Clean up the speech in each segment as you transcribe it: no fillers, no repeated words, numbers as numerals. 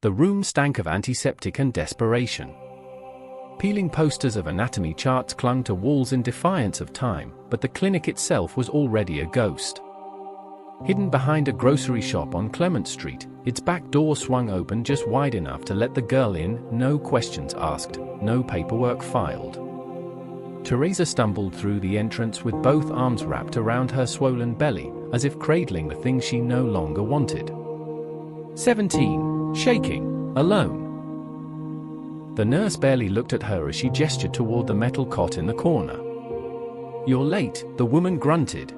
The room stank of antiseptic and desperation. Peeling posters of anatomy charts clung to walls in defiance of time, but the clinic itself was already a ghost. Hidden behind a grocery shop on Clement Street, its back door swung open just wide enough to let the girl in, no questions asked, no paperwork filed. Teresa stumbled through the entrance with both arms wrapped around her swollen belly, as if cradling the thing she no longer wanted. 17, shaking, alone. The nurse barely looked at her as she gestured toward the metal cot in the corner. "You're late," the woman grunted.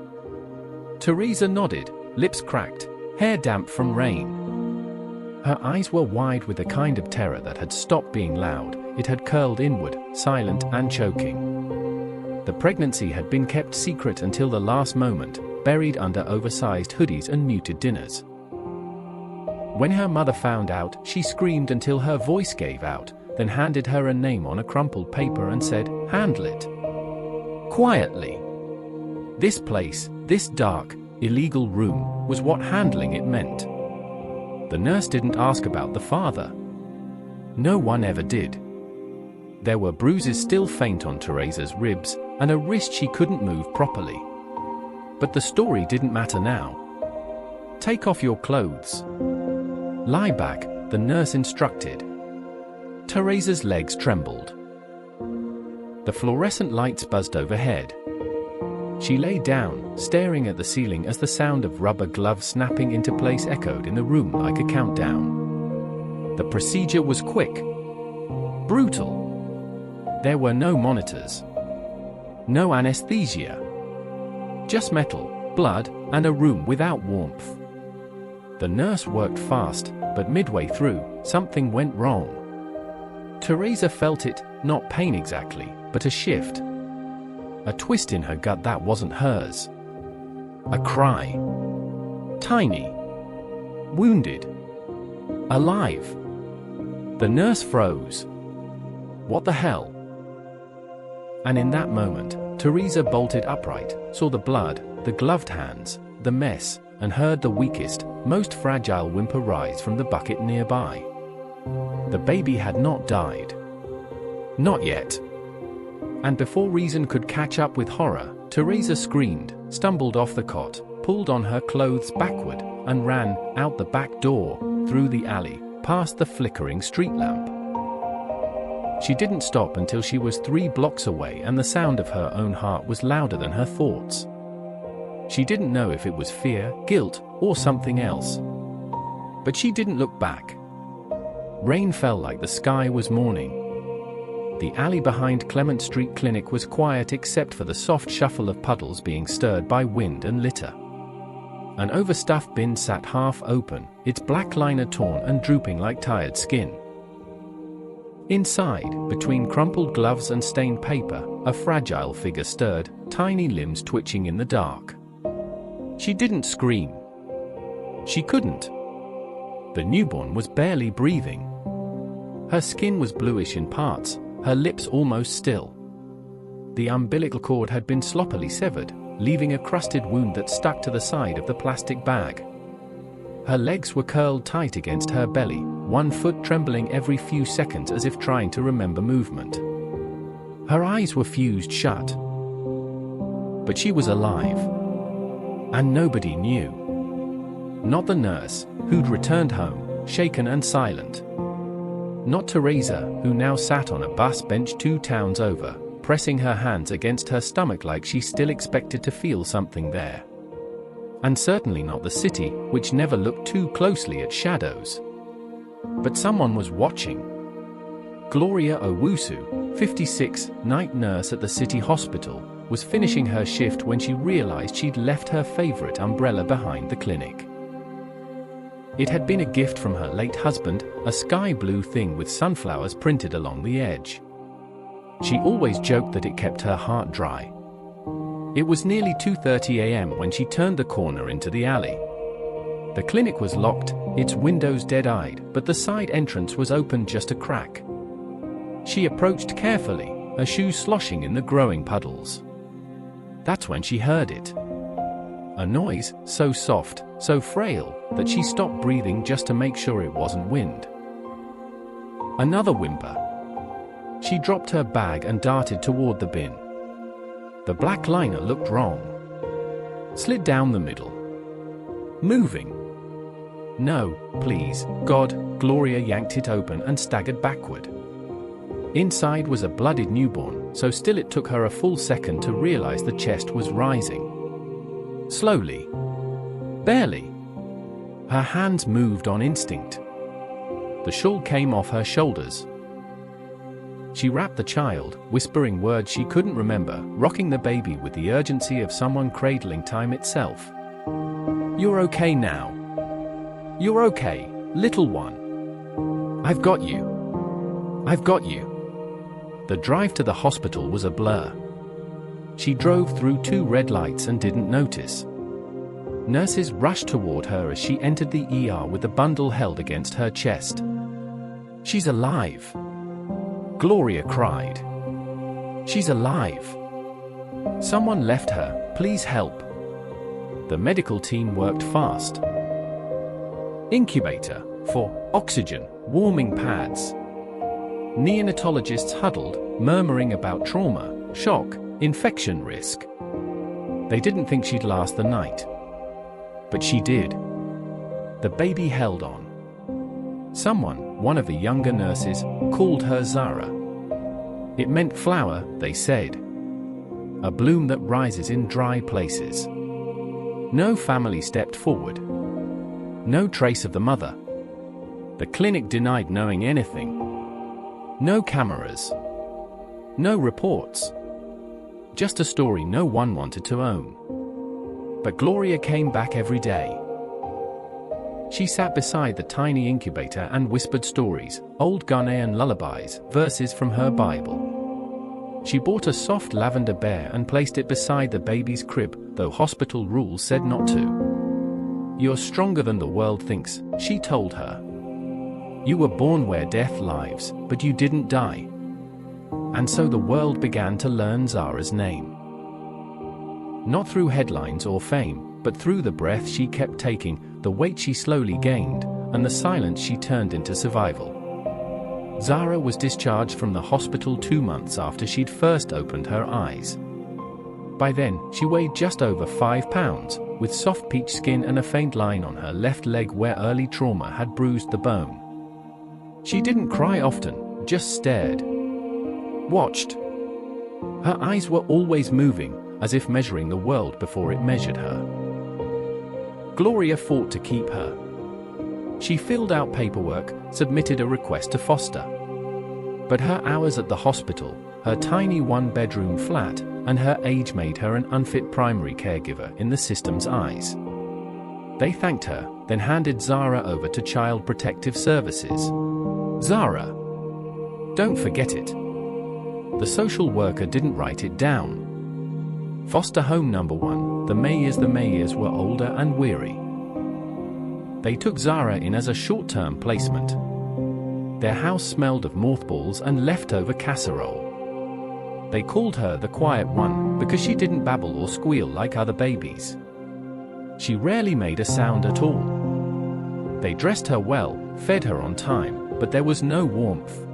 Teresa nodded, lips cracked, hair damp from rain. Her eyes were wide with the kind of terror that had stopped being loud. It had curled inward, silent and choking. The pregnancy had been kept secret until the last moment, buried under oversized hoodies and muted dinners. When her mother found out, she screamed until her voice gave out, then handed her a name on a crumpled paper and said, "Handle it." Quietly. This place, this dark, illegal room, was what handling it meant. The nurse didn't ask about the father. No one ever did. There were bruises still faint on Teresa's ribs, and a wrist she couldn't move properly. But the story didn't matter now. "Take off your clothes. Lie back," the nurse instructed. Teresa's legs trembled. The fluorescent lights buzzed overhead. She lay down, staring at the ceiling as the sound of rubber gloves snapping into place echoed in the room like a countdown. The procedure was quick. Brutal. There were no monitors. No anesthesia. Just metal, blood, and a room without warmth. The nurse worked fast, but midway through, something went wrong. Teresa felt it, not pain exactly, but a shift. A twist in her gut that wasn't hers. A cry. Tiny. Wounded. Alive. The nurse froze. What the hell? And in that moment, Teresa bolted upright, saw the blood, the gloved hands, the mess, and heard the weakest, most fragile whimper rise from the bucket nearby. The baby had not died. Not yet. And before reason could catch up with horror, Teresa screamed, stumbled off the cot, pulled on her clothes backward, and ran out the back door, through the alley, past the flickering street lamp. She didn't stop until she was 3 blocks away and the sound of her own heart was louder than her thoughts. She didn't know if it was fear, guilt, or something else. But she didn't look back. Rain fell like the sky was mourning. The alley behind Clement Street Clinic was quiet except for the soft shuffle of puddles being stirred by wind and litter. An overstuffed bin sat half open, its black liner torn and drooping like tired skin. Inside, between crumpled gloves and stained paper, a fragile figure stirred, tiny limbs twitching in the dark. She didn't scream. She couldn't. The newborn was barely breathing. Her skin was bluish in parts, her lips almost still. The umbilical cord had been sloppily severed, leaving a crusted wound that stuck to the side of the plastic bag. Her legs were curled tight against her belly, one foot trembling every few seconds as if trying to remember movement. Her eyes were fused shut. But she was alive. And nobody knew. Not the nurse, who'd returned home, shaken and silent. Not Teresa, who now sat on a bus bench 2 towns over, pressing her hands against her stomach like she still expected to feel something there. And certainly not the city, which never looked too closely at shadows. But someone was watching. Gloria Owusu, 56, night nurse at the city hospital, was finishing her shift when she realized she'd left her favorite umbrella behind the clinic. It had been a gift from her late husband, a sky blue thing with sunflowers printed along the edge. She always joked that it kept her heart dry. It was nearly 2:30 a.m. when she turned the corner into the alley. The clinic was locked, its windows dead-eyed, but the side entrance was open just a crack. She approached carefully, her shoes sloshing in the growing puddles. That's when she heard it. A noise, so soft, so frail, that she stopped breathing just to make sure it wasn't wind. Another whimper. She dropped her bag and darted toward the bin. The black liner looked wrong. Slid down the middle. Moving. No, please, God. Gloria yanked it open and staggered backward. Inside was a bloodied newborn, so still it took her a full second to realize the chest was rising. Slowly. Barely. Her hands moved on instinct. The shawl came off her shoulders. She wrapped the child, whispering words she couldn't remember, rocking the baby with the urgency of someone cradling time itself. You're okay now. You're okay, little one. I've got you. I've got you. The drive to the hospital was a blur. She drove through 2 red lights and didn't notice. Nurses rushed toward her as she entered the ER with the bundle held against her chest. She's alive. Gloria cried. She's alive. Someone left her, please help. The medical team worked fast. Incubator, for oxygen, warming pads. Neonatologists huddled, murmuring about trauma, shock, infection risk. They didn't think she'd last the night. But she did. The baby held on. Someone, one of the younger nurses, called her Zara. It meant flower, they said. A bloom that rises in dry places. No family stepped forward. No trace of the mother. The clinic denied knowing anything. No cameras. No reports. Just a story no one wanted to own. But Gloria came back every day. She sat beside the tiny incubator and whispered stories, old Ghanaian lullabies, verses from her Bible. She bought a soft lavender bear and placed it beside the baby's crib, though hospital rules said not to. You're stronger than the world thinks, she told her. You were born where death lives, but you didn't die. And so the world began to learn Zara's name. Not through headlines or fame, but through the breath she kept taking, the weight she slowly gained, and the silence she turned into survival. Zara was discharged from the hospital 2 months after she'd first opened her eyes. By then, she weighed just over 5 pounds, with soft peach skin and a faint line on her left leg where early trauma had bruised the bone. She didn't cry often, just stared. Watched. Her eyes were always moving, as if measuring the world before it measured her. Gloria fought to keep her. She filled out paperwork, submitted a request to foster. But her hours at the hospital, her tiny 1-bedroom flat, and her age made her an unfit primary caregiver in the system's eyes. They thanked her, then handed Zara over to Child Protective Services. Zara. Don't forget it. The social worker didn't write it down. Foster home number 1, the Mayers were older and weary. They took Zara in as a short-term placement. Their house smelled of mothballs and leftover casserole. They called her the quiet one because she didn't babble or squeal like other babies. She rarely made a sound at all. They dressed her well, fed her on time, but there was no warmth.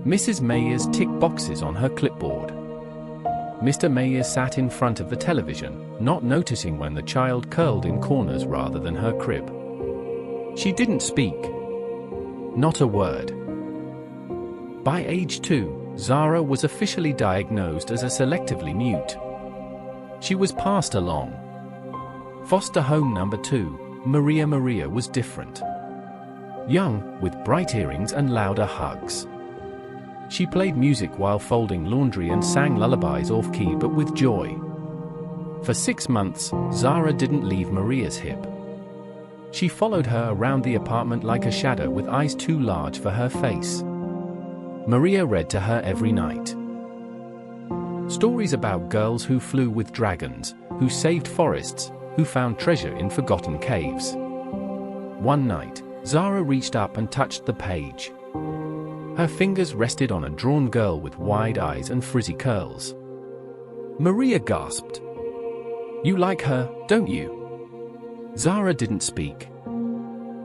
Mrs. Mayers ticked boxes on her clipboard. Mr. Mayers sat in front of the television, not noticing when the child curled in corners rather than her crib. She didn't speak. Not a word. By age 2, Zara was officially diagnosed as a selectively mute. She was passed along. Foster home number 2, Maria was different. Young, with bright earrings and louder hugs. She played music while folding laundry and sang lullabies off-key but with joy. For 6 months, Zara didn't leave Maria's hip. She followed her around the apartment like a shadow with eyes too large for her face. Maria read to her every night. Stories about girls who flew with dragons, who saved forests, who found treasure in forgotten caves. One night, Zara reached up and touched the page. Her fingers rested on a drawn girl with wide eyes and frizzy curls. Maria gasped. You like her, don't you? Zara didn't speak.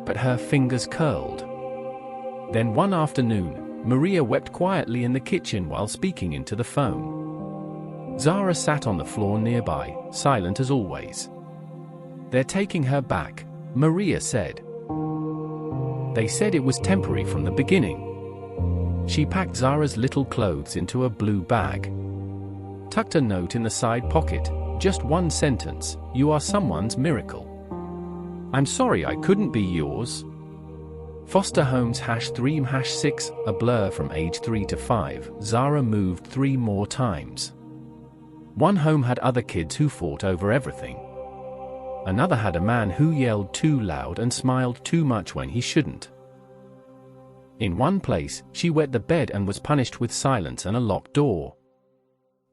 But her fingers curled. Then one afternoon, Maria wept quietly in the kitchen while speaking into the phone. Zara sat on the floor nearby, silent as always. "They're taking her back," Maria said. "They said it was temporary from the beginning." She packed Zara's little clothes into a blue bag. Tucked a note in the side pocket, just one sentence: "You are someone's miracle. I'm sorry I couldn't be yours." Foster homes #3/6, a blur from age 3 to 5, Zara moved 3 more times. One home had other kids who fought over everything. Another had a man who yelled too loud and smiled too much when he shouldn't. In one place, she wet the bed and was punished with silence and a locked door.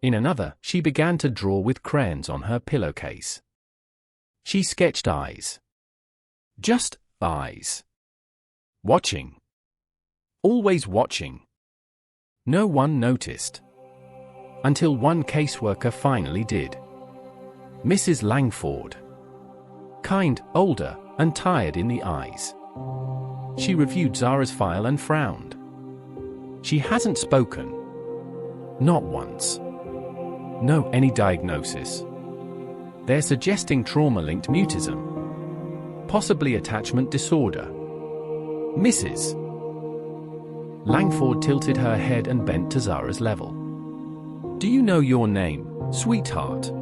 In another, she began to draw with crayons on her pillowcase. She sketched eyes. Just eyes. Watching. Always watching. No one noticed. Until one caseworker finally did. Mrs. Langford. Kind, older, and tired in the eyes. She reviewed Zara's file and frowned. She hasn't spoken. Not once. No any diagnosis. They're suggesting trauma-linked mutism. Possibly attachment disorder. Mrs. Langford tilted her head and bent to Zara's level. "Do you know your name, sweetheart?"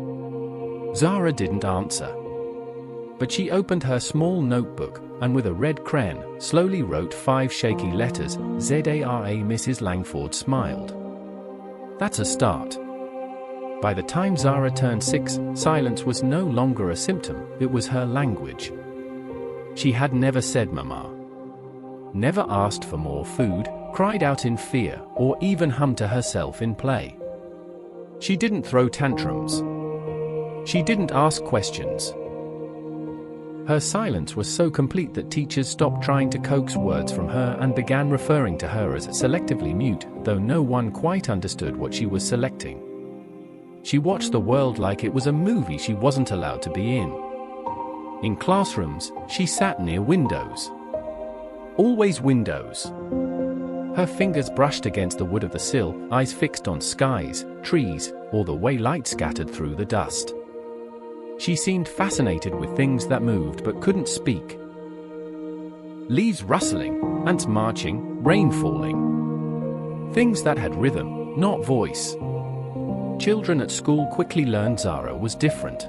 Zara didn't answer. But she opened her small notebook, and with a red crayon, slowly wrote 5 shaky letters, Zara. Mrs. Langford smiled. "That's a start." By the time Zara turned 6, silence was no longer a symptom, it was her language. She had never said mama. Never asked for more food, cried out in fear, or even hummed to herself in play. She didn't throw tantrums. She didn't ask questions. Her silence was so complete that teachers stopped trying to coax words from her and began referring to her as selectively mute, though no one quite understood what she was selecting. She watched the world like it was a movie she wasn't allowed to be in. In classrooms, she sat near windows. Always windows. Her fingers brushed against the wood of the sill, eyes fixed on skies, trees, or the way light scattered through the dust. She seemed fascinated with things that moved but couldn't speak. Leaves rustling, ants marching, rain falling. Things that had rhythm, not voice. Children at school quickly learned Zara was different.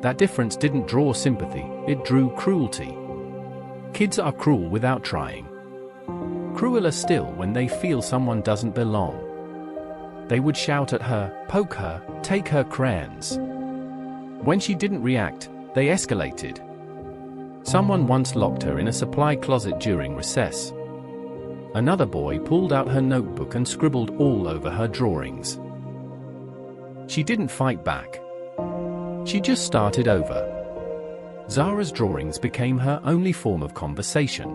That difference didn't draw sympathy, it drew cruelty. Kids are cruel without trying. Crueler still when they feel someone doesn't belong. They would shout at her, poke her, take her crayons. When she didn't react, they escalated. Someone once locked her in a supply closet during recess. Another boy pulled out her notebook and scribbled all over her drawings. She didn't fight back. She just started over. Zara's drawings became her only form of conversation.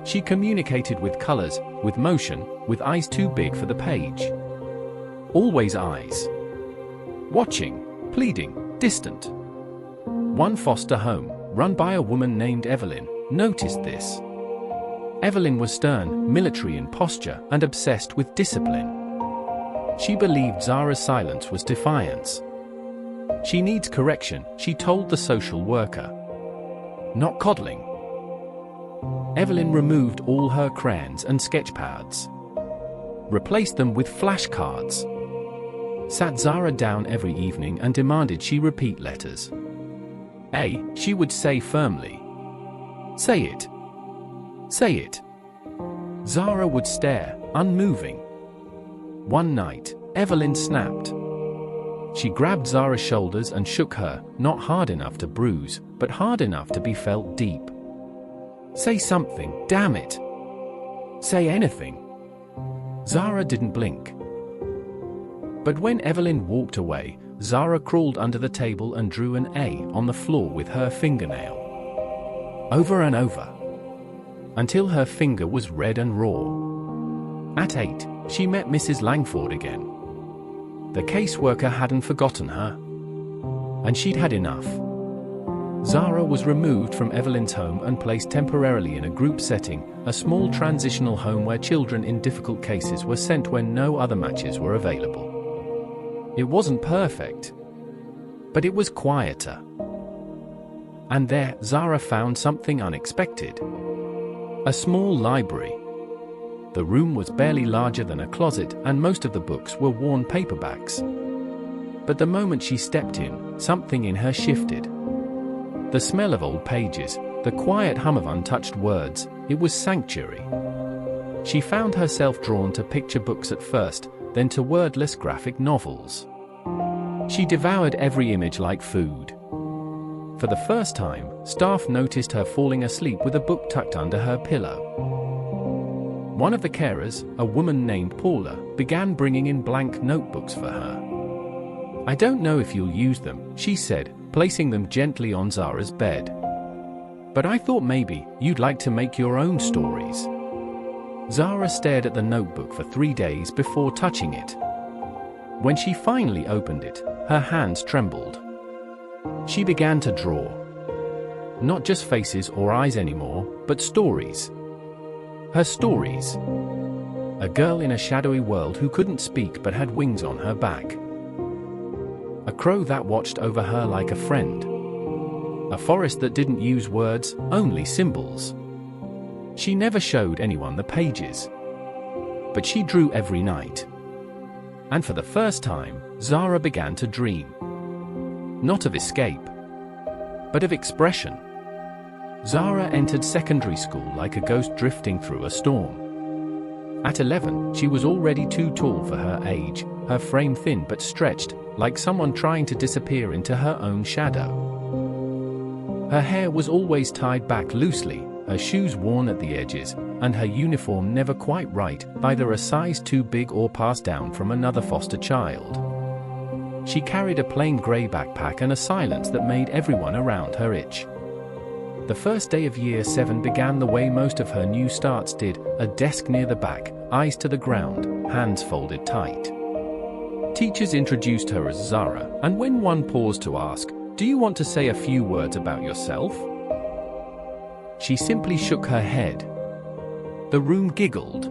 She communicated with colors, with motion, with eyes too big for the page. Always eyes. Watching, pleading, distant. One foster home, run by a woman named Evelyn, noticed this. Evelyn was stern, military in posture, and obsessed with discipline. She believed Zara's silence was defiance. She needs correction, she told the social worker. Not coddling. Evelyn removed all her crayons and sketch pads. Replaced them with flashcards. Sat Zara down every evening and demanded she repeat letters. A, she would say firmly. Say it. Say it. Zara would stare, unmoving. One night, Evelyn snapped. She grabbed Zara's shoulders and shook her, not hard enough to bruise, but hard enough to be felt deep. Say something, damn it. Say anything. Zara didn't blink. But when Evelyn walked away, Zara crawled under the table and drew an A on the floor with her fingernail. Over and over. Until her finger was red and raw. At 8, she met Mrs. Langford again. The caseworker hadn't forgotten her. And she'd had enough. Zara was removed from Evelyn's home and placed temporarily in a group setting, a small transitional home where children in difficult cases were sent when no other matches were available. It wasn't perfect, but it was quieter. And there, Zara found something unexpected. A small library. The room was barely larger than a closet, and most of the books were worn paperbacks. But the moment she stepped in, something in her shifted. The smell of old pages, the quiet hum of untouched words, it was sanctuary. She found herself drawn to picture books at first, then to wordless graphic novels. She devoured every image like food. For the first time, staff noticed her falling asleep with a book tucked under her pillow. One of the carers, a woman named Paula, began bringing in blank notebooks for her. "I don't know if you'll use them," she said, placing them gently on Zara's bed. "But I thought maybe you'd like to make your own stories." Zara stared at the notebook for 3 days before touching it. When she finally opened it, her hands trembled. She began to draw. Not just faces or eyes anymore, but stories. Her stories. A girl in a shadowy world who couldn't speak but had wings on her back. A crow that watched over her like a friend. A forest that didn't use words, only symbols. She never showed anyone the pages. But she drew every night. And for the first time, Zara began to dream. Not of escape, but of expression. Zara entered secondary school like a ghost drifting through a storm. At 11, she was already too tall for her age, her frame thin but stretched, like someone trying to disappear into her own shadow. Her hair was always tied back loosely, her shoes worn at the edges, and her uniform never quite right, either a size too big or passed down from another foster child. She carried a plain grey backpack and a silence that made everyone around her itch. The first day of Year 7 began the way most of her new starts did, a desk near the back, eyes to the ground, hands folded tight. Teachers introduced her as Zara, and when one paused to ask, "Do you want to say a few words about yourself?" she simply shook her head. The room giggled.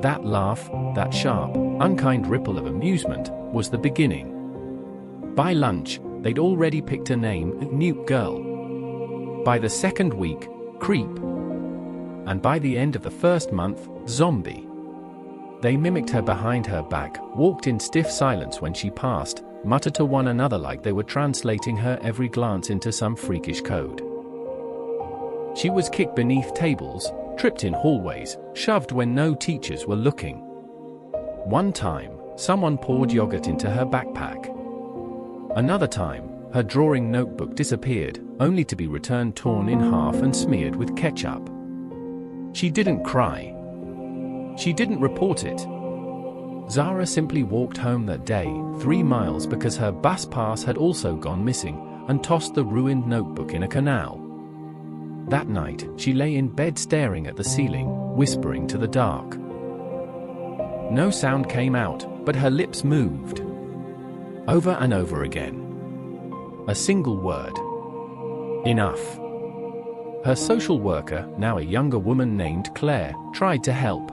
That laugh, that sharp, unkind ripple of amusement, was the beginning. By lunch, they'd already picked a name, Nuke Girl. By the second week, Creep. And by the end of the first month, Zombie. They mimicked her behind her back, walked in stiff silence when she passed, muttered to one another like they were translating her every glance into some freakish code. She was kicked beneath tables, tripped in hallways, shoved when no teachers were looking. One time, someone poured yogurt into her backpack. Another time, her drawing notebook disappeared, only to be returned torn in half and smeared with ketchup. She didn't cry. She didn't report it. Zara simply walked home that day, 3 miles because her bus pass had also gone missing, and tossed the ruined notebook in a canal. That night, she lay in bed staring at the ceiling, whispering to the dark. No sound came out, but her lips moved. Over and over again. A single word. Enough. Her social worker, now a younger woman named Claire, tried to help.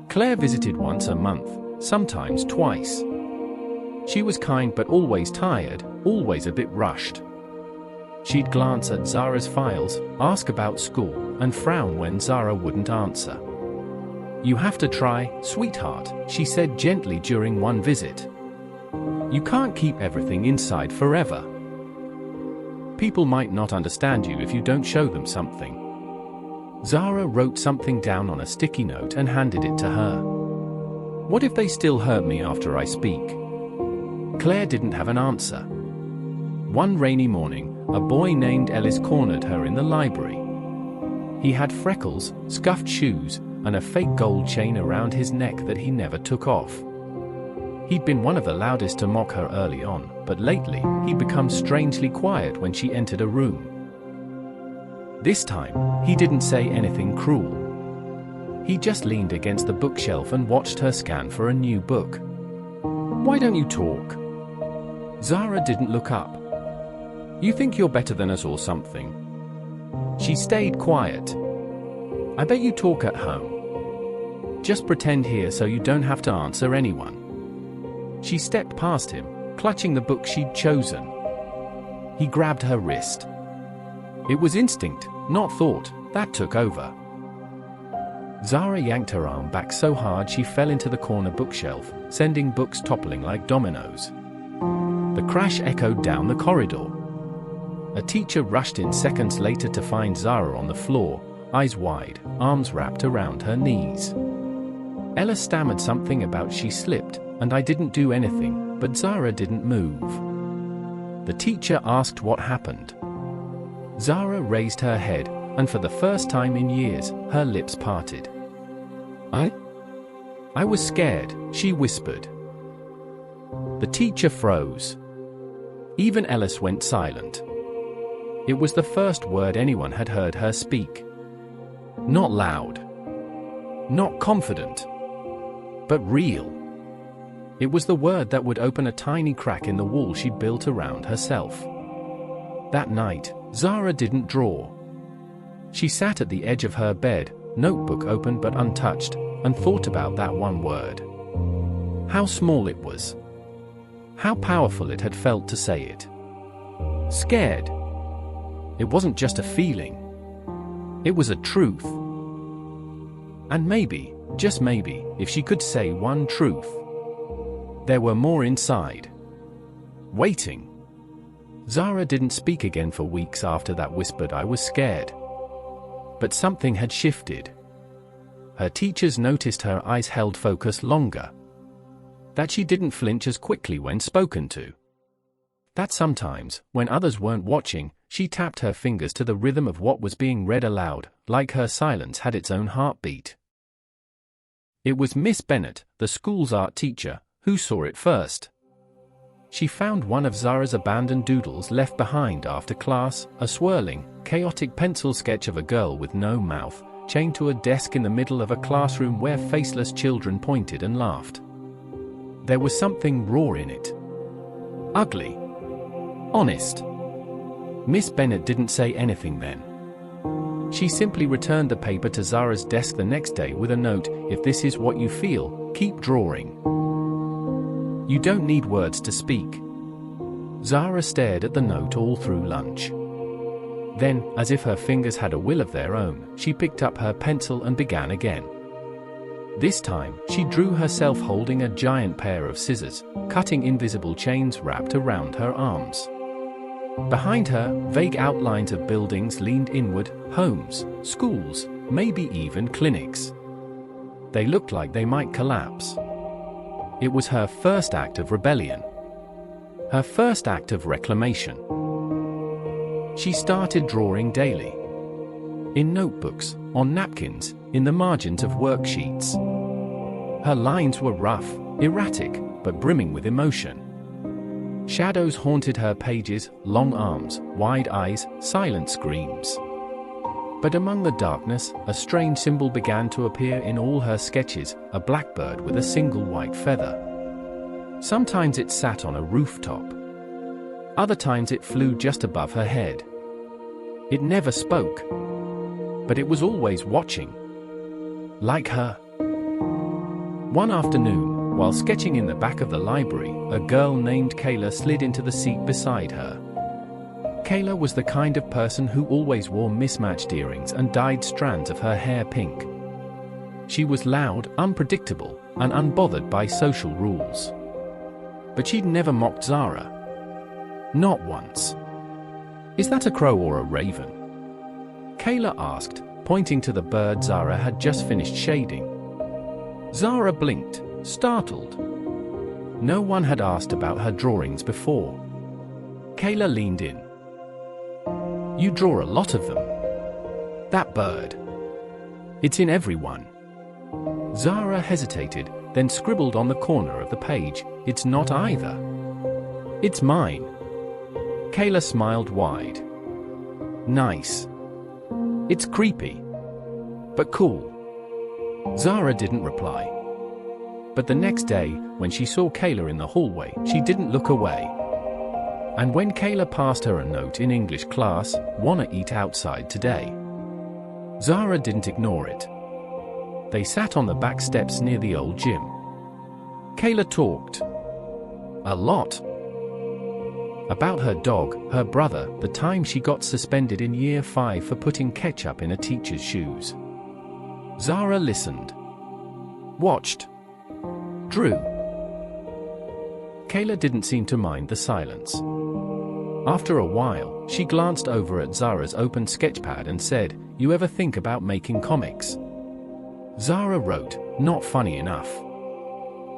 Claire visited once a month, sometimes twice. She was kind but always tired, always a bit rushed. She'd glance at Zara's files, ask about school, and frown when Zara wouldn't answer. "You have to try, sweetheart," she said gently during one visit. "You can't keep everything inside forever. People might not understand you if you don't show them something." Zara wrote something down on a sticky note and handed it to her. "What if they still hurt me after I speak?" Claire didn't have an answer. One rainy morning, a boy named Ellis cornered her in the library. He had freckles, scuffed shoes, and a fake gold chain around his neck that he never took off. He'd been one of the loudest to mock her early on, but lately, he'd become strangely quiet when she entered a room. This time, he didn't say anything cruel. He just leaned against the bookshelf and watched her scan for a new book. "Why don't you talk?" Zara didn't look up. You think you're better than us or something? She stayed quiet. I bet you talk at home. Just pretend here so you don't have to answer anyone. She stepped past him, clutching the book she'd chosen. He grabbed her wrist. It was instinct, not thought, that took over. Zara yanked her arm back so hard she fell into the corner bookshelf, sending books toppling like dominoes. The crash echoed down the corridor. A teacher rushed in seconds later to find Zara on the floor, eyes wide, arms wrapped around her knees. Ella stammered something about she slipped, and I didn't do anything, but Zara didn't move. The teacher asked what happened. Zara raised her head, and for the first time in years, her lips parted. I was scared, she whispered. The teacher froze. Even Ellis went silent. It was the first word anyone had heard her speak. Not loud. Not confident. But real. It was the word that would open a tiny crack in the wall she'd built around herself. That night, Zara didn't draw. She sat at the edge of her bed, notebook open but untouched, and thought about that one word. How small it was. How powerful it had felt to say it. Scared. It wasn't just a feeling. It was a truth. And maybe, just maybe, if she could say one truth, there were more inside. Waiting. Zara didn't speak again for weeks after that whispered I was scared. But something had shifted. Her teachers noticed her eyes held focus longer. That she didn't flinch as quickly when spoken to. That sometimes, when others weren't watching, she tapped her fingers to the rhythm of what was being read aloud, like her silence had its own heartbeat. It was Miss Bennett, the school's art teacher, who saw it first. She found one of Zara's abandoned doodles left behind after class, a swirling, chaotic pencil sketch of a girl with no mouth, chained to a desk in the middle of a classroom where faceless children pointed and laughed. There was something raw in it. Ugly. Honest. Miss Bennett didn't say anything then. She simply returned the paper to Zara's desk the next day with a note, if this is what you feel, keep drawing. You don't need words to speak. Zara stared at the note all through lunch. Then, as if her fingers had a will of their own, she picked up her pencil and began again. This time, she drew herself holding a giant pair of scissors, cutting invisible chains wrapped around her arms. Behind her, vague outlines of buildings leaned inward, homes, schools, maybe even clinics. They looked like they might collapse. It was her first act of rebellion. Her first act of reclamation. She started drawing daily. In notebooks, on napkins, in the margins of worksheets. Her lines were rough, erratic, but brimming with emotion. Shadows haunted her pages, long arms, wide eyes, silent screams. But among the darkness, a strange symbol began to appear in all her sketches, a blackbird with a single white feather. Sometimes it sat on a rooftop. Other times it flew just above her head. It never spoke. But it was always watching. Like her. One afternoon, while sketching in the back of the library, a girl named Kayla slid into the seat beside her. Kayla was the kind of person who always wore mismatched earrings and dyed strands of her hair pink. She was loud, unpredictable, and unbothered by social rules. But she'd never mocked Zara. Not once. Is that a crow or a raven? Kayla asked, pointing to the bird Zara had just finished shading. Zara blinked, startled. No one had asked about her drawings before. Kayla leaned in. You draw a lot of them. That bird. It's in everyone. Zara hesitated, then scribbled on the corner of the page, it's not either. It's mine. Kayla smiled wide. Nice. It's creepy. But cool. Zara didn't reply. But the next day, when she saw Kayla in the hallway, she didn't look away. And when Kayla passed her a note in English class, "Wanna eat outside today?" Zara didn't ignore it. They sat on the back steps near the old gym. Kayla talked a lot about her dog, her brother, the time she got suspended in year 5 for putting ketchup in a teacher's shoes. Zara listened, watched, drew. Kayla didn't seem to mind the silence. After a while, she glanced over at Zara's open sketchpad and said, "You ever think about making comics?" Zara wrote, "Not funny enough."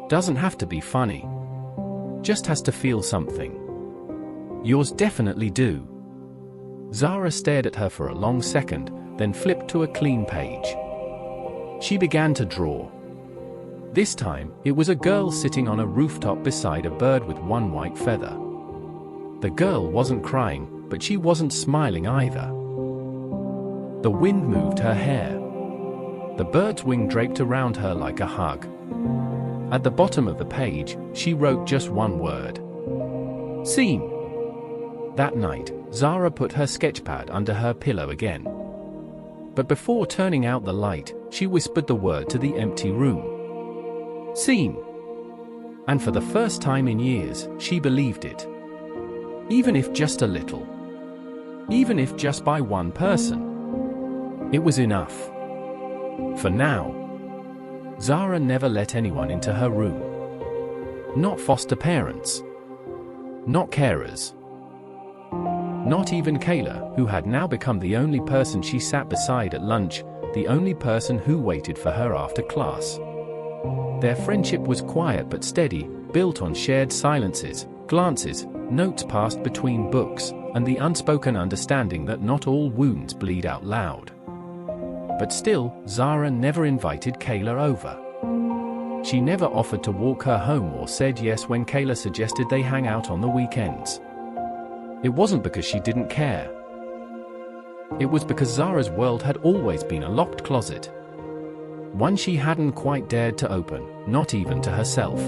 "Doesn't have to be funny. Just has to feel something." "Yours definitely do." Zara stared at her for a long second, then flipped to a clean page. She began to draw. This time, it was a girl sitting on a rooftop beside a bird with one white feather. The girl wasn't crying, but she wasn't smiling either. The wind moved her hair. The bird's wing draped around her like a hug. At the bottom of the page, she wrote just one word. "Scene." That night, Zara put her sketchpad under her pillow again. But before turning out the light, she whispered the word to the empty room. "Scene." And for the first time in years, she believed it. Even if just a little. Even if just by one person. It was enough. For now. Zara never let anyone into her room. Not foster parents. Not carers. Not even Kayla, who had now become the only person she sat beside at lunch, the only person who waited for her after class. Their friendship was quiet but steady, built on shared silences, glances, notes passed between books, and the unspoken understanding that not all wounds bleed out loud. But still, Zara never invited Kayla over. She never offered to walk her home or said yes when Kayla suggested they hang out on the weekends. It wasn't because she didn't care. It was because Zara's world had always been a locked closet. One she hadn't quite dared to open, not even to herself.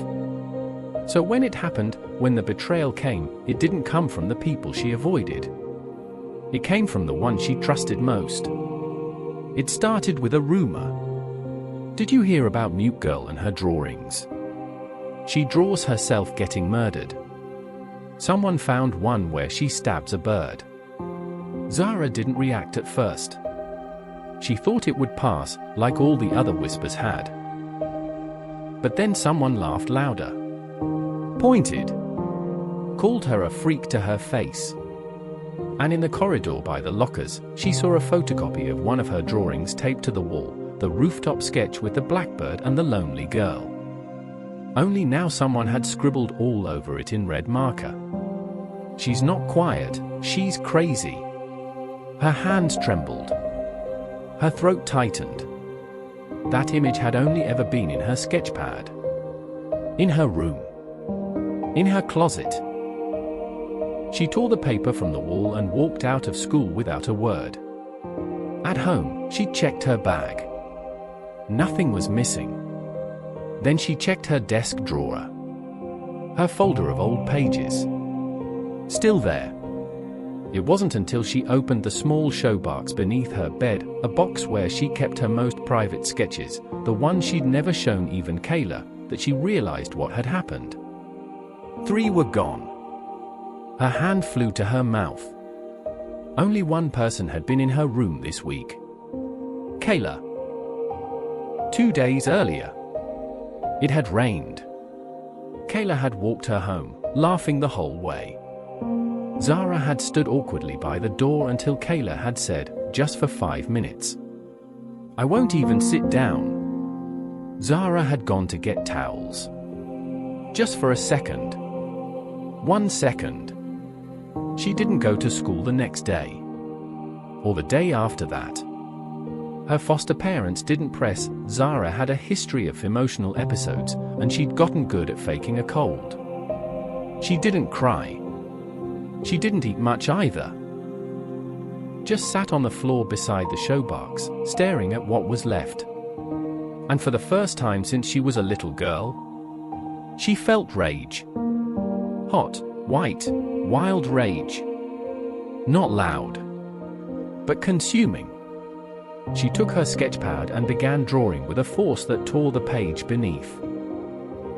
So when it happened, when the betrayal came, it didn't come from the people she avoided. It came from the one she trusted most. It started with a rumor. "Did you hear about Mute Girl and her drawings? She draws herself getting murdered. Someone found one where she stabs a bird." Zara didn't react at first. She thought it would pass, like all the other whispers had. But then someone laughed louder. Pointed. Called her a freak to her face. And in the corridor by the lockers, she saw a photocopy of one of her drawings taped to the wall, the rooftop sketch with the blackbird and the lonely girl. Only now someone had scribbled all over it in red marker. "She's not quiet, she's crazy." Her hands trembled. Her throat tightened. That image had only ever been in her sketchpad. In her room. In her closet. She tore the paper from the wall and walked out of school without a word. At home, she checked her bag. Nothing was missing. Then she checked her desk drawer. Her folder of old pages. Still there. It wasn't until she opened the small showbox beneath her bed, a box where she kept her most private sketches, the one she'd never shown even Kayla, that she realized what had happened. 3 were gone. Her hand flew to her mouth. Only one person had been in her room this week. Kayla. 2 days earlier. It had rained. Kayla had walked her home, laughing the whole way. Zara had stood awkwardly by the door until Kayla had said, "Just for 5 minutes. I won't even sit down." Zara had gone to get towels. Just for a second. 1 second. She didn't go to school the next day. Or the day after that. Her foster parents didn't press. Zara had a history of emotional episodes, and she'd gotten good at faking a cold. She didn't cry. She didn't eat much either. Just sat on the floor beside the showbox, staring at what was left. And for the first time since she was a little girl, she felt rage. Hot, White, wild rage. Not loud, but consuming. She took her sketchpad and began drawing with a force that tore the page beneath.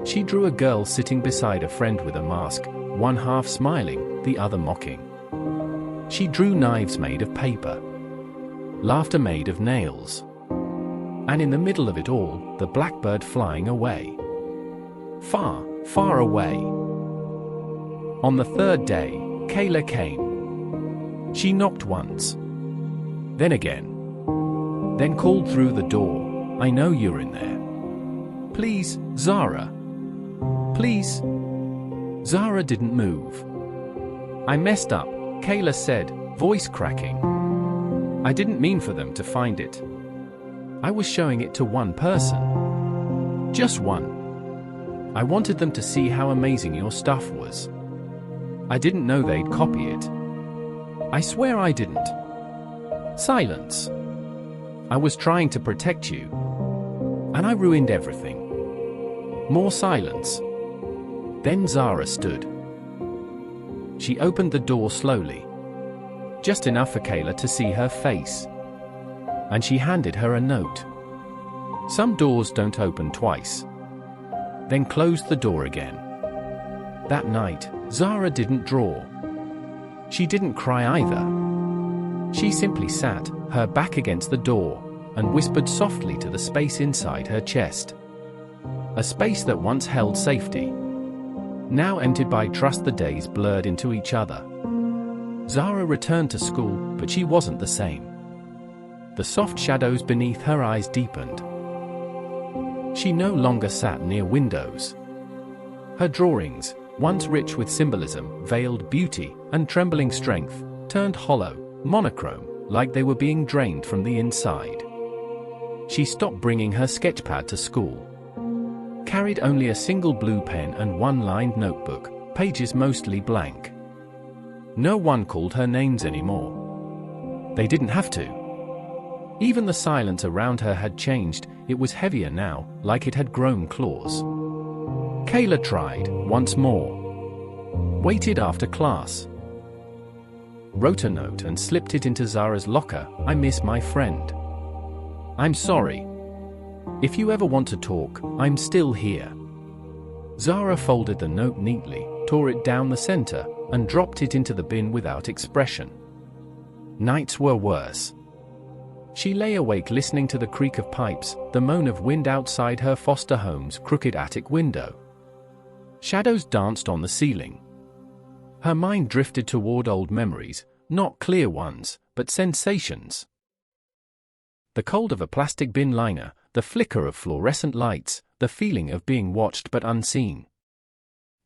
She drew a girl sitting beside a friend with a mask, one half smiling, the other mocking. She drew knives made of paper, laughter made of nails, and in the middle of it all, the blackbird flying away. Far, far away. On the third day, Kayla came. She knocked once, then again, then called through the door, "I know you're in there. Please, Zara. Please." Zara didn't move. "I messed up," Kayla said, voice cracking. "I didn't mean for them to find it. I was showing it to one person. Just one. I wanted them to see how amazing your stuff was. I didn't know they'd copy it. I swear I didn't." Silence. "I was trying to protect you. And I ruined everything." More silence. Then Zara stood. She opened the door slowly, just enough for Kayla to see her face. And she handed her a note. Some doors don't open twice. Then closed the door again. That night, Zara didn't draw. She didn't cry either. She simply sat, her back against the door, and whispered softly to the space inside her chest. A space that once held safety, now emptied by trust. The days blurred into each other. Zara returned to school, but she wasn't the same. The soft shadows beneath her eyes deepened. She no longer sat near windows. Her drawings, once rich with symbolism, veiled beauty, and trembling strength, turned hollow, monochrome, like they were being drained from the inside. She stopped bringing her sketchpad to school. Carried only a single blue pen and one-lined notebook, pages mostly blank. No one called her names anymore. They didn't have to. Even the silence around her had changed. It was heavier now, like it had grown claws. Kayla tried, once more. Waited after class. Wrote a note and slipped it into Zara's locker. "I miss my friend. I'm sorry. If you ever want to talk, I'm still here." Zara folded the note neatly, tore it down the center, and dropped it into the bin without expression. Nights were worse. She lay awake listening to the creak of pipes, the moan of wind outside her foster home's crooked attic window. Shadows danced on the ceiling. Her mind drifted toward old memories, not clear ones, but sensations. The cold of a plastic bin liner, the flicker of fluorescent lights, the feeling of being watched but unseen.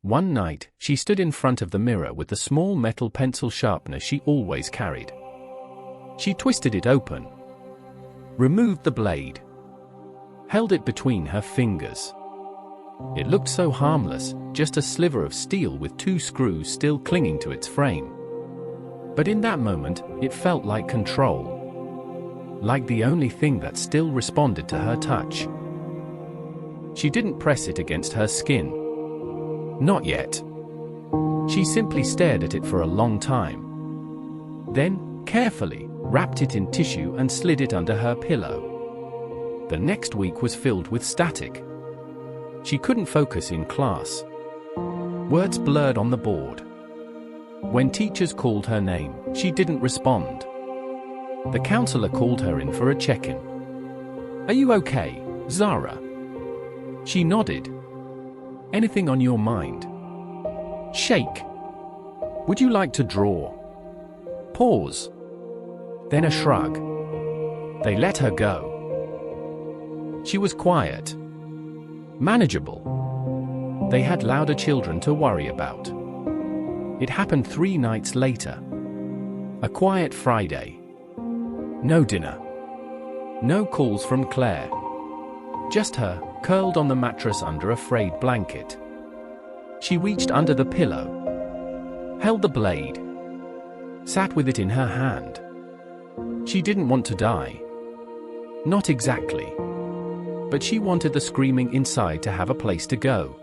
One night, she stood in front of the mirror with the small metal pencil sharpener she always carried. She twisted it open, removed the blade, held it between her fingers. It looked so harmless, just a sliver of steel with two screws still clinging to its frame. But in that moment, it felt like control. Like the only thing that still responded to her touch. She didn't press it against her skin. Not yet. She simply stared at it for a long time. Then, carefully, wrapped it in tissue and slid it under her pillow. The next week was filled with static. She couldn't focus in class. Words blurred on the board. When teachers called her name, she didn't respond. The counselor called her in for a check-in. "Are you okay, Zara?" She nodded. "Anything on your mind?" "Shake." "Would you like to draw?" Pause. Then a shrug. They let her go. She was quiet. Manageable. They had louder children to worry about. It happened 3 nights later. A quiet Friday. No dinner. No calls from Claire. Just her, curled on the mattress under a frayed blanket. She reached under the pillow, held the blade, sat with it in her hand. She didn't want to die. Not exactly. But she wanted the screaming inside to have a place to go.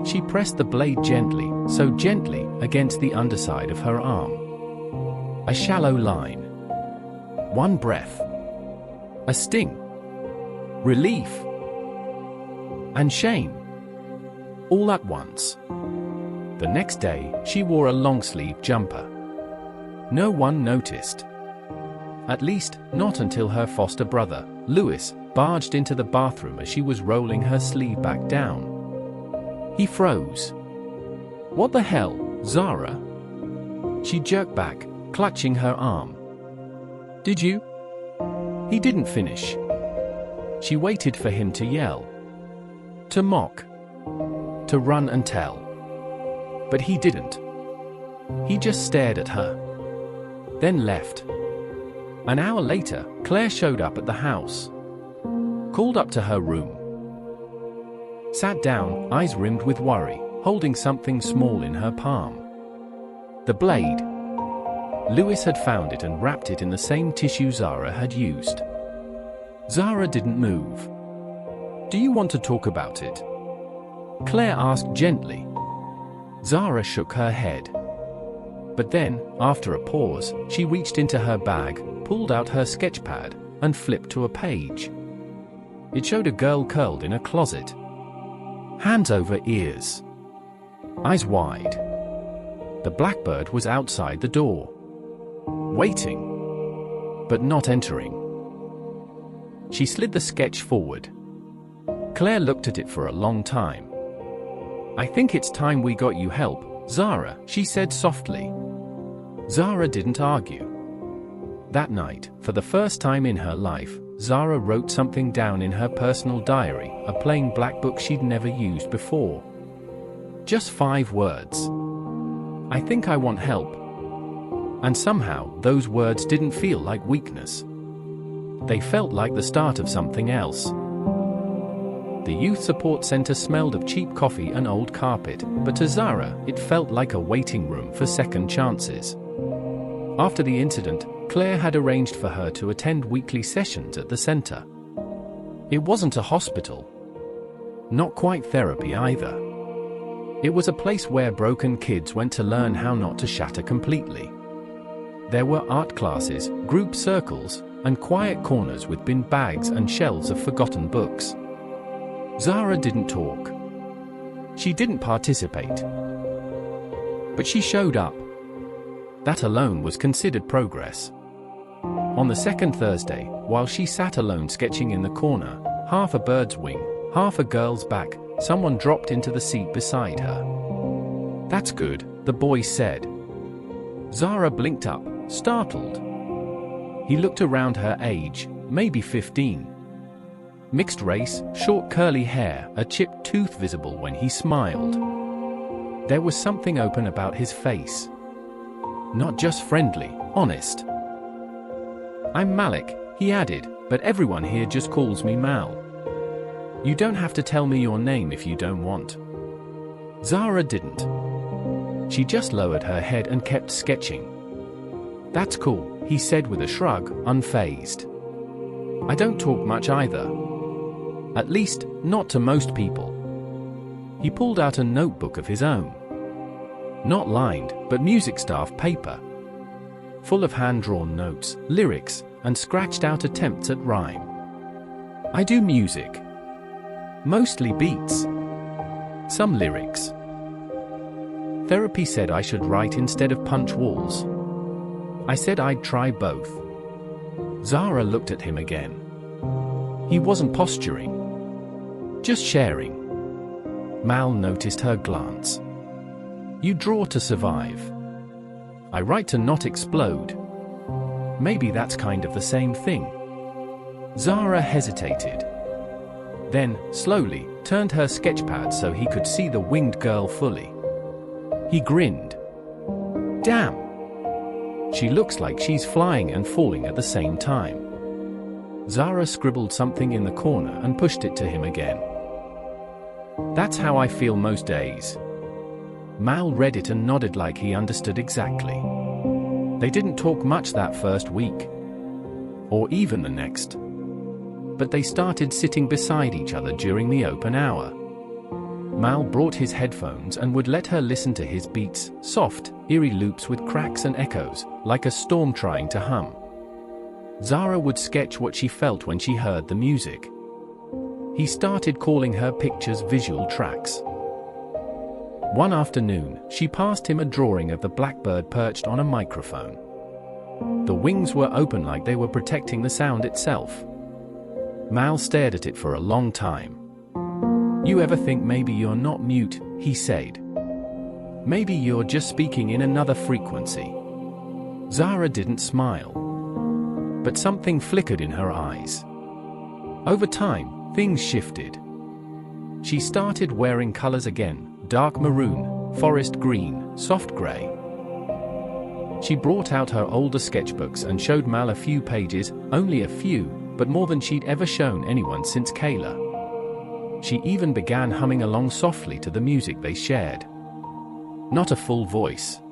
She pressed the blade gently, so gently, against the underside of her arm. A shallow line. One breath. A sting. Relief. And shame. All at once. The next day, she wore a long-sleeve jumper. No one noticed. At least, not until her foster brother, Louis, barged into the bathroom as she was rolling her sleeve back down. He froze. "What the hell, Zara?" She jerked back, clutching her arm. "Did you?" He didn't finish. She waited for him to yell. To mock. To run and tell. But he didn't. He just stared at her. Then left. An hour later, Claire showed up at the house. Called up to her room. Sat down, eyes rimmed with worry, holding something small in her palm. The blade. Louis had found it and wrapped it in the same tissue Zara had used. Zara didn't move. "Do you want to talk about it?" Claire asked gently. Zara shook her head. But then, after a pause, she reached into her bag, pulled out her sketch pad, and flipped to a page. It showed a girl curled in a closet. Hands over ears. Eyes wide. The blackbird was outside the door. Waiting. But not entering. She slid the sketch forward. Claire looked at it for a long time. "I think it's time we got you help, Zara," she said softly. Zara didn't argue. That night, for the first time in her life, Zara wrote something down in her personal diary, a plain black book she'd never used before. Just 5 words. "I think I want help." And somehow, those words didn't feel like weakness. They felt like the start of something else. The youth support center smelled of cheap coffee and old carpet, but to Zara, it felt like a waiting room for second chances. After the incident, Claire had arranged for her to attend weekly sessions at the center. It wasn't a hospital. Not quite therapy either. It was a place where broken kids went to learn how not to shatter completely. There were art classes, group circles, and quiet corners with bin bags and shelves of forgotten books. Zara didn't talk. She didn't participate. But she showed up. That alone was considered progress. On the second Thursday, while she sat alone sketching in the corner, half a bird's wing, half a girl's back, someone dropped into the seat beside her. "That's good," the boy said. Zara blinked up, startled. He looked around her age, maybe 15. Mixed race, short curly hair, a chipped tooth visible when he smiled. There was something open about his face. Not just friendly, honest. "I'm Malik," he added, "but everyone here just calls me Mal. You don't have to tell me your name if you don't want." Zara didn't. She just lowered her head and kept sketching. "That's cool," he said with a shrug, unfazed. "I don't talk much either. At least, not to most people." He pulled out a notebook of his own. Not lined, but music staff paper. Full of hand-drawn notes, lyrics, and scratched-out attempts at rhyme. "I do music. Mostly beats. Some lyrics. Therapy said I should write instead of punch walls. I said I'd try both." Zara looked at him again. He wasn't posturing. Just sharing. Mal noticed her glance. "You draw to survive. I write to not explode. Maybe that's kind of the same thing." Zara hesitated. Then, slowly, turned her sketchpad so he could see the winged girl fully. He grinned. "Damn. She looks like she's flying and falling at the same time." Zara scribbled something in the corner and pushed it to him again. "That's how I feel most days." Mal read it and nodded like he understood exactly. They didn't talk much that first week. Or even the next. But they started sitting beside each other during the open hour. Mal brought his headphones and would let her listen to his beats, soft, eerie loops with cracks and echoes, like a storm trying to hum. Zara would sketch what she felt when she heard the music. He started calling her pictures visual tracks. One afternoon, she passed him a drawing of the blackbird perched on a microphone. The wings were open like they were protecting the sound itself. Mal stared at it for a long time. "You ever think maybe you're not mute?" he said. "Maybe you're just speaking in another frequency?" Zara didn't smile. But something flickered in her eyes. Over time, things shifted. She started wearing colors again, dark maroon, forest green, soft gray. She brought out her older sketchbooks and showed Mal a few pages, only a few, but more than she'd ever shown anyone since Kayla. She even began humming along softly to the music they shared. Not a full voice.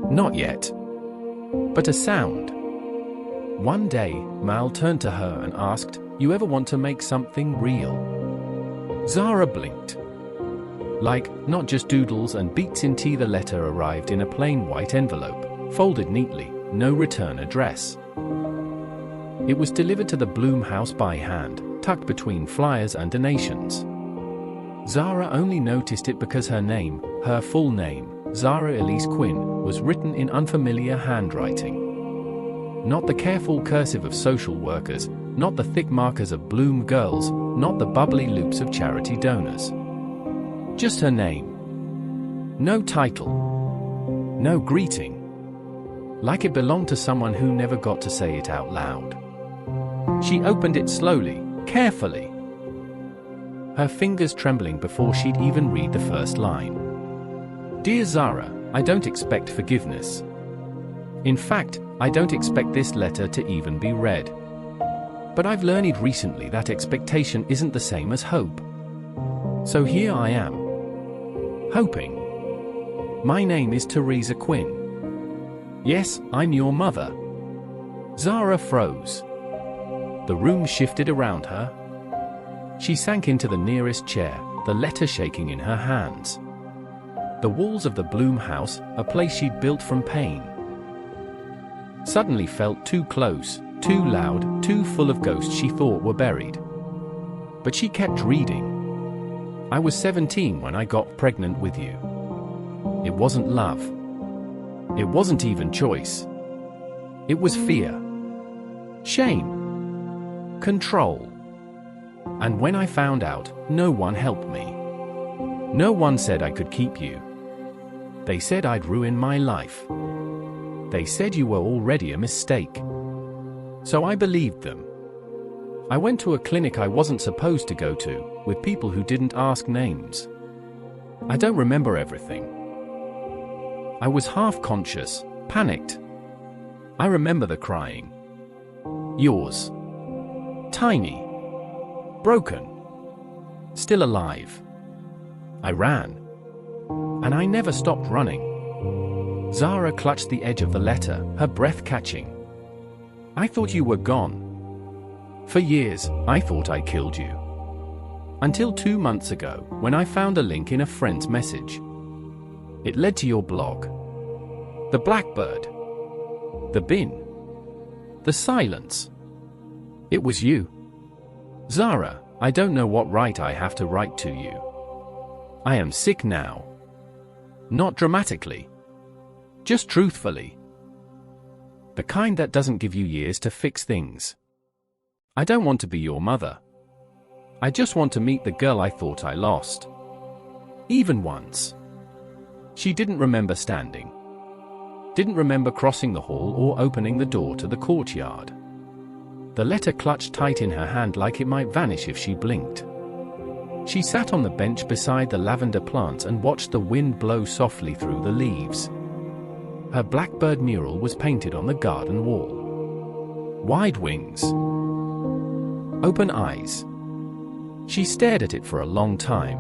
Not yet. But a sound. One day, Mal turned to her and asked, "You ever want to make something real?" Zara blinked. Like, not just doodles and beats in tea. The letter arrived in a plain white envelope, folded neatly, no return address. It was delivered to the Bloom house by hand, tucked between flyers and donations. Zara only noticed it because her name, her full name, Zara Elise Quinn, was written in unfamiliar handwriting. Not the careful cursive of social workers, not the thick markers of Bloom girls, not the bubbly loops of charity donors. Just her name. No title. No greeting. Like it belonged to someone who never got to say it out loud. She opened it slowly, carefully. Her fingers trembling before she'd even read the first line. "Dear Zara, I don't expect forgiveness. In fact, I don't expect this letter to even be read. But I've learned recently that expectation isn't the same as hope. So here I am. Hoping. My name is Teresa Quinn. Yes, I'm your mother." Zara froze. The room shifted around her. She sank into the nearest chair, the letter shaking in her hands. The walls of the Bloom house, a place she'd built from pain, suddenly felt too close, too loud, too full of ghosts she thought were buried. But she kept reading. "I was 17 when I got pregnant with you. It wasn't love. It wasn't even choice. It was fear. Shame. Control. And when I found out, no one helped me. No one said I could keep you. They said I'd ruin my life. They said you were already a mistake. So I believed them. I went to a clinic I wasn't supposed to go to, with people who didn't ask names. I don't remember everything. I was half-conscious, panicked. I remember the crying. Yours. Tiny. Broken. Still alive. I ran. And I never stopped running." Zara clutched the edge of the letter, her breath catching. "I thought you were gone. For years, I thought I killed you. Until 2 months ago, when I found a link in a friend's message. It led to your blog. The blackbird. The bin. The silence. It was you. Zara, I don't know what right I have to write to you. I am sick now. Not dramatically. Just truthfully. The kind that doesn't give you years to fix things. I don't want to be your mother. I just want to meet the girl I thought I lost. Even once." She didn't remember standing. Didn't remember crossing the hall or opening the door to the courtyard. The letter clutched tight in her hand like it might vanish if she blinked. She sat on the bench beside the lavender plants and watched the wind blow softly through the leaves. Her blackbird mural was painted on the garden wall. Wide wings. Open eyes. She stared at it for a long time.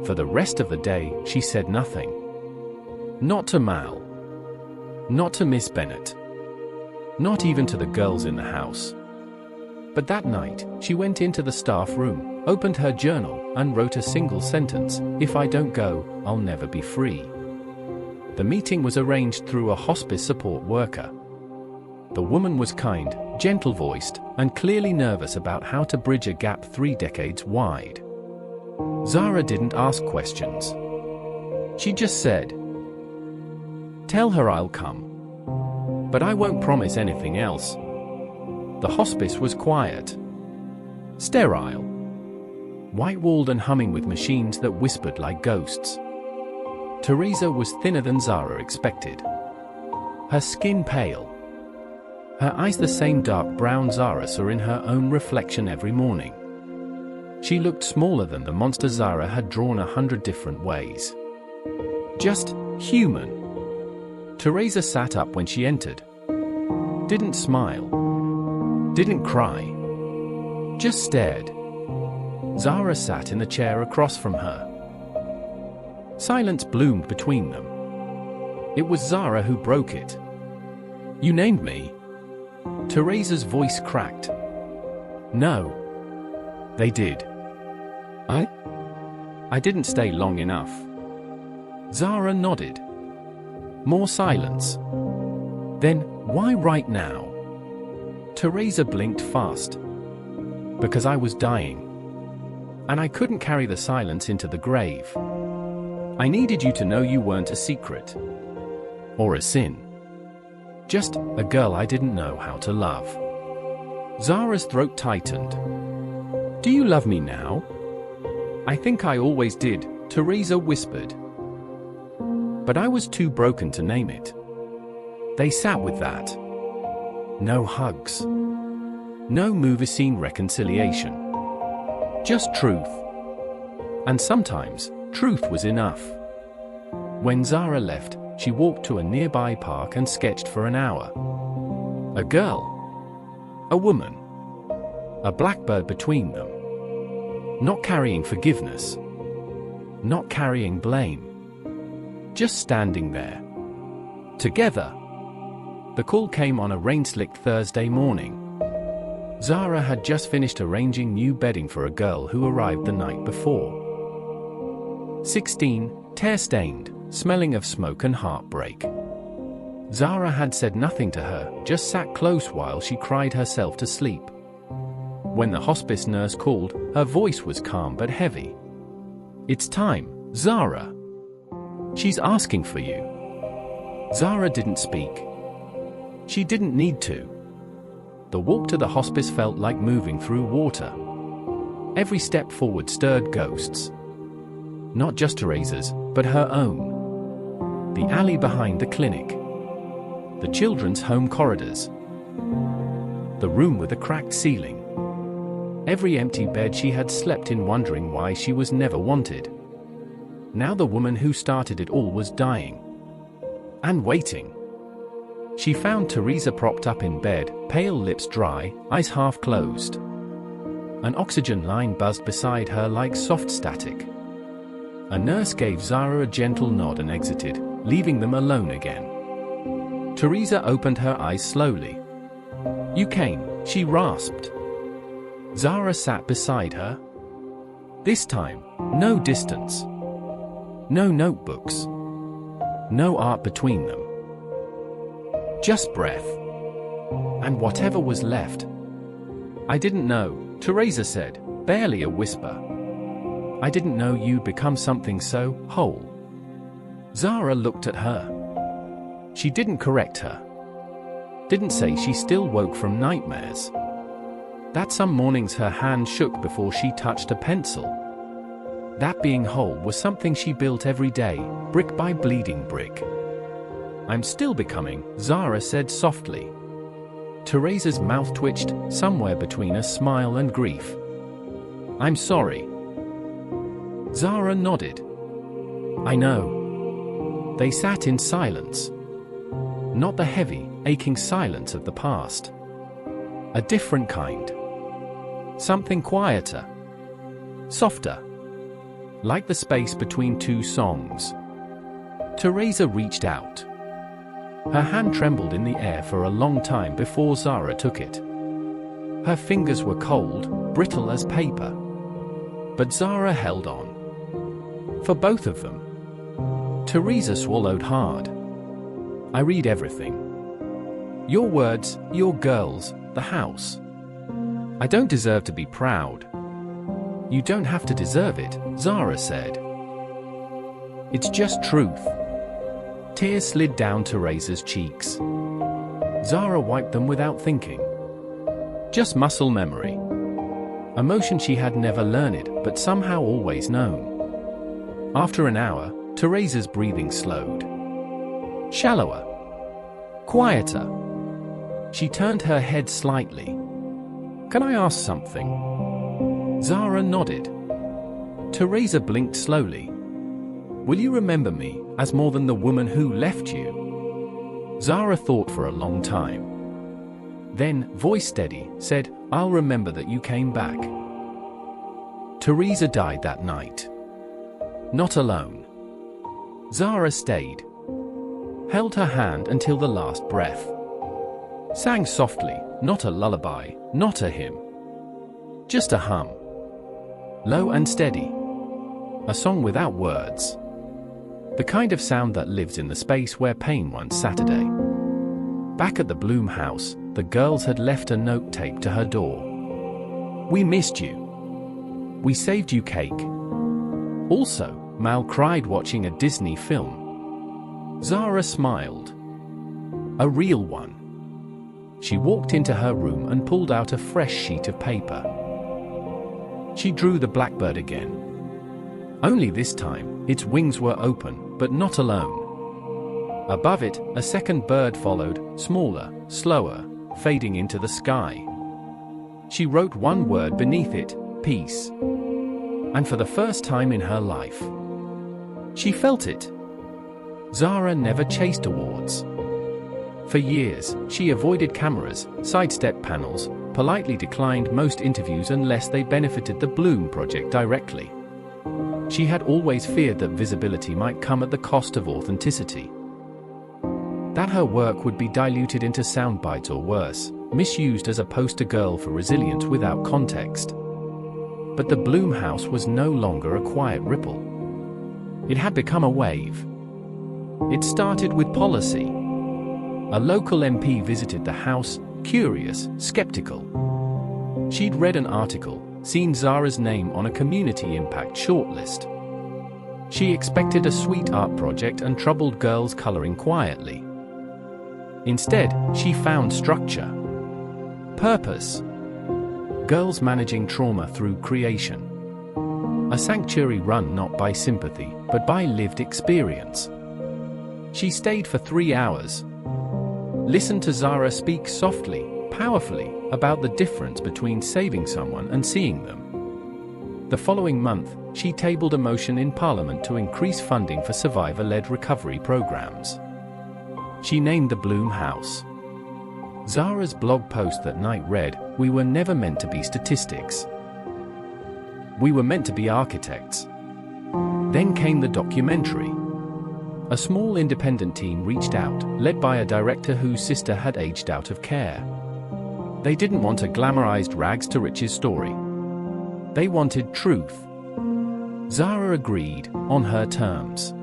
For the rest of the day, she said nothing. Not to Mal. Not to Miss Bennett. Not even to the girls in the house. But that night, she went into the staff room, opened her journal, and wrote a single sentence: "If I don't go, I'll never be free." The meeting was arranged through a hospice support worker. The woman was kind, gentle-voiced, and clearly nervous about how to bridge a gap 3 decades wide. Zara didn't ask questions. She just said, "Tell her I'll come. But I won't promise anything else." The hospice was quiet, sterile, white-walled and humming with machines that whispered like ghosts. Teresa was thinner than Zara expected. Her skin pale. Her eyes the same dark brown Zara saw in her own reflection every morning. She looked smaller than the monster Zara had drawn 100 different ways. Just human. Teresa sat up when she entered. Didn't smile. Didn't cry. Just stared. Zara sat in the chair across from her. Silence bloomed between them. It was Zara who broke it. "You named me." Teresa's voice cracked. "No. They did. I didn't stay long enough." Zara nodded. More silence. "Then, why right now?" Teresa blinked fast. "Because I was dying. And I couldn't carry the silence into the grave. I needed you to know you weren't a secret. Or a sin. Just a girl I didn't know how to love." Zara's throat tightened. "Do you love me now?" "I think I always did," Teresa whispered. "But I was too broken to name it." They sat with that. No hugs. No movie scene reconciliation. Just truth. And sometimes, truth was enough. When Zara left, she walked to a nearby park and sketched for an hour. A girl. A woman. A blackbird between them. Not carrying forgiveness. Not carrying blame. Just standing there. Together. The call came on a rain-slicked Thursday morning. Zara had just finished arranging new bedding for a girl who arrived the night before. 16, tear-stained, smelling of smoke and heartbreak. Zara had said nothing to her, just sat close while she cried herself to sleep. When the hospice nurse called, her voice was calm but heavy. "It's time, Zara. She's asking for you." Zara didn't speak. She didn't need to. The walk to the hospice felt like moving through water. Every step forward stirred ghosts. Not just Teresa's, but her own. The alley behind the clinic. The children's home corridors. The room with a cracked ceiling. Every empty bed she had slept in, wondering why she was never wanted. Now the woman who started it all was dying. And waiting. She found Teresa propped up in bed, pale lips dry, eyes half closed. An oxygen line buzzed beside her like soft static. A nurse gave Zara a gentle nod and exited, leaving them alone again. Teresa opened her eyes slowly. "You came," she rasped. Zara sat beside her. This time, no distance. No notebooks. No art between them. Just breath. And whatever was left. "I didn't know," Teresa said, barely a whisper. "I didn't know you'd become something so whole." Zara looked at her. She didn't correct her. Didn't say she still woke from nightmares. That some mornings her hand shook before she touched a pencil. That being whole was something she built every day, brick by bleeding brick. "I'm still becoming," Zara said softly. Teresa's mouth twitched, somewhere between a smile and grief. "I'm sorry." Zara nodded. "I know." They sat in silence. Not the heavy, aching silence of the past. A different kind. Something quieter. Softer. Like the space between two songs. Teresa reached out. Her hand trembled in the air for a long time before Zara took it. Her fingers were cold, brittle as paper. But Zara held on. For both of them. Teresa swallowed hard. I read everything. Your words, your girls, the house. I don't deserve to be proud. You don't have to deserve it, Zara said. It's just truth. Tears slid down Teresa's cheeks. Zara wiped them without thinking. Just muscle memory. Emotion she had never learned, but somehow always known. After an hour, Teresa's breathing slowed. Shallower. Quieter. She turned her head slightly. Can I ask something? Zara nodded. Teresa blinked slowly. Will you remember me as more than the woman who left you? Zara thought for a long time. Then, voice steady, said, I'll remember that you came back. Teresa died that night. Not alone. Zara stayed. Held her hand until the last breath. Sang softly, not a lullaby, not a hymn. Just a hum. Low and steady. A song without words. The kind of sound that lives in the space where pain once Saturday. Back at the Bloom house, the girls had left a note taped to her door. We missed you. We saved you cake. Also, Mal cried watching a Disney film. Zara smiled. A real one. She walked into her room and pulled out a fresh sheet of paper. She drew the blackbird again. Only this time, its wings were open, but not alone. Above it, a second bird followed, smaller, slower, fading into the sky. She wrote one word beneath it, peace. And for the first time in her life, she felt it. Zara never chased awards. For years, she avoided cameras, sidestepped panels, politely declined most interviews unless they benefited the Bloom project directly. She had always feared that visibility might come at the cost of authenticity. That her work would be diluted into sound bites or worse, misused as a poster girl for resilience without context. But the Bloom house was no longer a quiet ripple. It had become a wave. It started with policy. A local MP visited the house, curious, skeptical. She'd read an article, seen Zara's name on a community impact shortlist. She expected a sweet art project and troubled girls coloring quietly. Instead, she found structure. Purpose. Girls managing trauma through creation. A sanctuary run not by sympathy, but by lived experience. She stayed for 3 hours. Listened to Zara speak softly, powerfully, about the difference between saving someone and seeing them. The following month, she tabled a motion in Parliament to increase funding for survivor-led recovery programs. She named the Bloom House. Zara's blog post that night read, "We were never meant to be statistics. We were meant to be architects." Then came the documentary. A small independent team reached out, led by a director whose sister had aged out of care. They didn't want a glamorized rags-to-riches story. They wanted truth. Zara agreed, on her terms.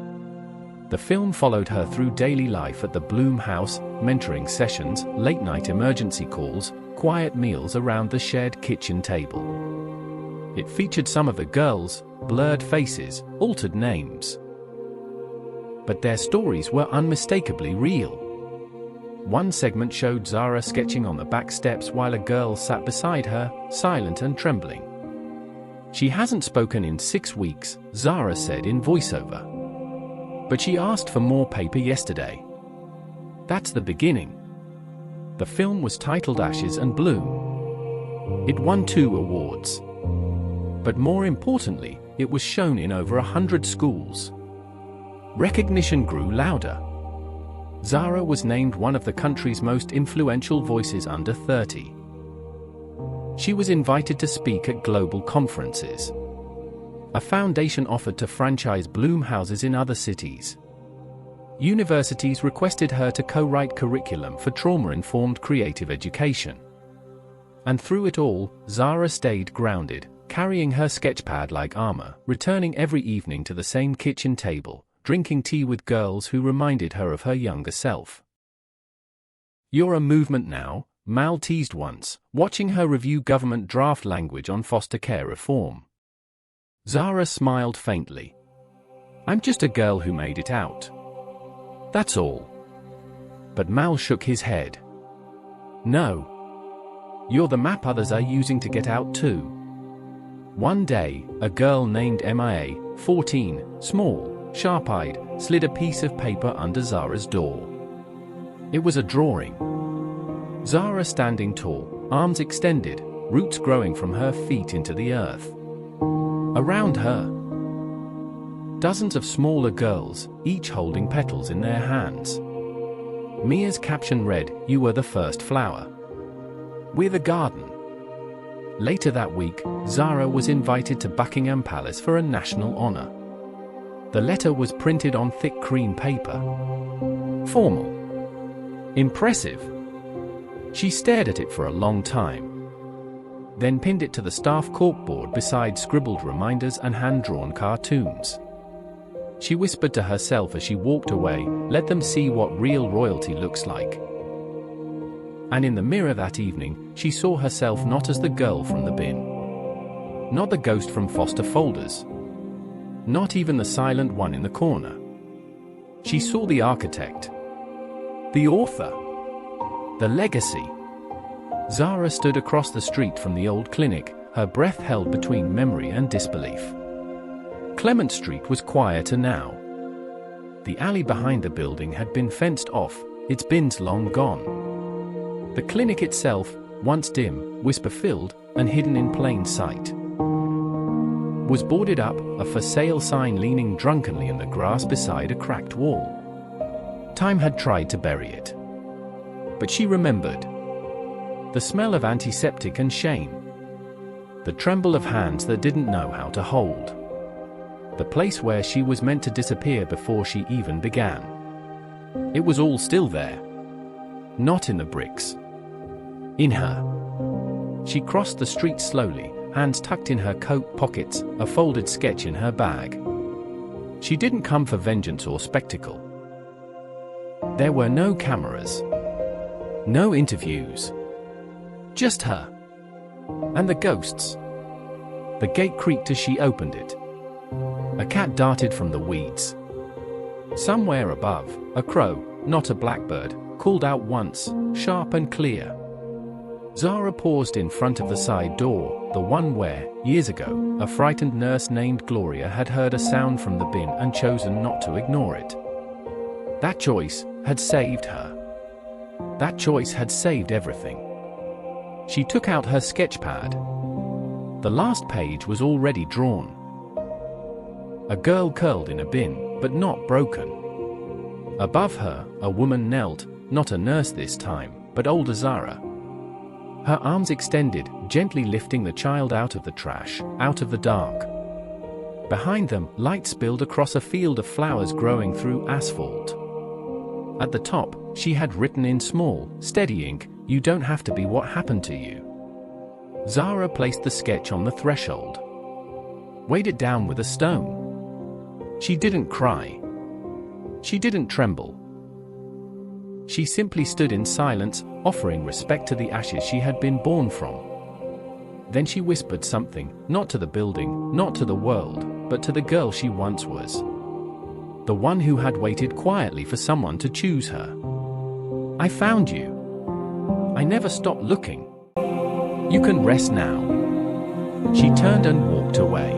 The film followed her through daily life at the Bloom house, mentoring sessions, late-night emergency calls, quiet meals around the shared kitchen table. It featured some of the girls, blurred faces, altered names. But their stories were unmistakably real. One segment showed Zara sketching on the back steps while a girl sat beside her, silent and trembling. She hasn't spoken in 6 weeks, Zara said in voiceover. But she asked for more paper yesterday. That's the beginning. The film was titled Ashes and Bloom. It won 2 awards. But more importantly, it was shown in over 100 schools. Recognition grew louder. Zara was named one of the country's most influential voices under 30. She was invited to speak at global conferences. A foundation offered to franchise Bloom houses in other cities. Universities requested her to co-write curriculum for trauma-informed creative education. And through it all, Zara stayed grounded, carrying her sketchpad like armor, returning every evening to the same kitchen table, drinking tea with girls who reminded her of her younger self. "You're a movement now," Mal teased once, watching her review government draft language on foster care reform. Zara smiled faintly. "I'm just a girl who made it out. That's all." But Mal shook his head. "No. You're the map others are using to get out too." One day, a girl named Mia, 14, small, sharp-eyed, slid a piece of paper under Zara's door. It was a drawing. Zara standing tall, arms extended, roots growing from her feet into the earth. Around her, dozens of smaller girls, each holding petals in their hands. Mia's caption read, "You were the first flower. We're the garden." Later that week, Zara was invited to Buckingham Palace for a national honor. The letter was printed on thick cream paper. Formal. Impressive. She stared at it for a long time, then pinned it to the staff corkboard beside scribbled reminders and hand-drawn cartoons. She whispered to herself as she walked away, "Let them see what real royalty looks like." And in the mirror that evening, she saw herself not as the girl from the bin. Not the ghost from foster folders. Not even the silent one in the corner. She saw the architect. The author. The legacy. Zara stood across the street from the old clinic, her breath held between memory and disbelief. Clement Street was quieter now. The alley behind the building had been fenced off, its bins long gone. The clinic itself, once dim, whisper-filled, and hidden in plain sight, was boarded up, a for sale sign leaning drunkenly in the grass beside a cracked wall. Time had tried to bury it. But she remembered. The smell of antiseptic and shame. The tremble of hands that didn't know how to hold. The place where she was meant to disappear before she even began. It was all still there. Not in the bricks. In her. She crossed the street slowly, hands tucked in her coat pockets, a folded sketch in her bag. She didn't come for vengeance or spectacle. There were no cameras. No interviews. Just her. And the ghosts. The gate creaked as she opened it. A cat darted from the weeds. Somewhere above, a crow, not a blackbird, called out once, sharp and clear. Zara paused in front of the side door, the one where, years ago, a frightened nurse named Gloria had heard a sound from the bin and chosen not to ignore it. That choice had saved her. That choice had saved everything. She took out her sketchpad. The last page was already drawn. A girl curled in a bin, but not broken. Above her, a woman knelt, not a nurse this time, but older Zara. Her arms extended, gently lifting the child out of the trash, out of the dark. Behind them, light spilled across a field of flowers growing through asphalt. At the top, she had written in small, steady ink, "You don't have to be what happened to you." Zara placed the sketch on the threshold. Weighed it down with a stone. She didn't cry. She didn't tremble. She simply stood in silence, offering respect to the ashes she had been born from. Then she whispered something, not to the building, not to the world, but to the girl she once was. The one who had waited quietly for someone to choose her. "I found you. I never stopped looking. You can rest now." She turned and walked away.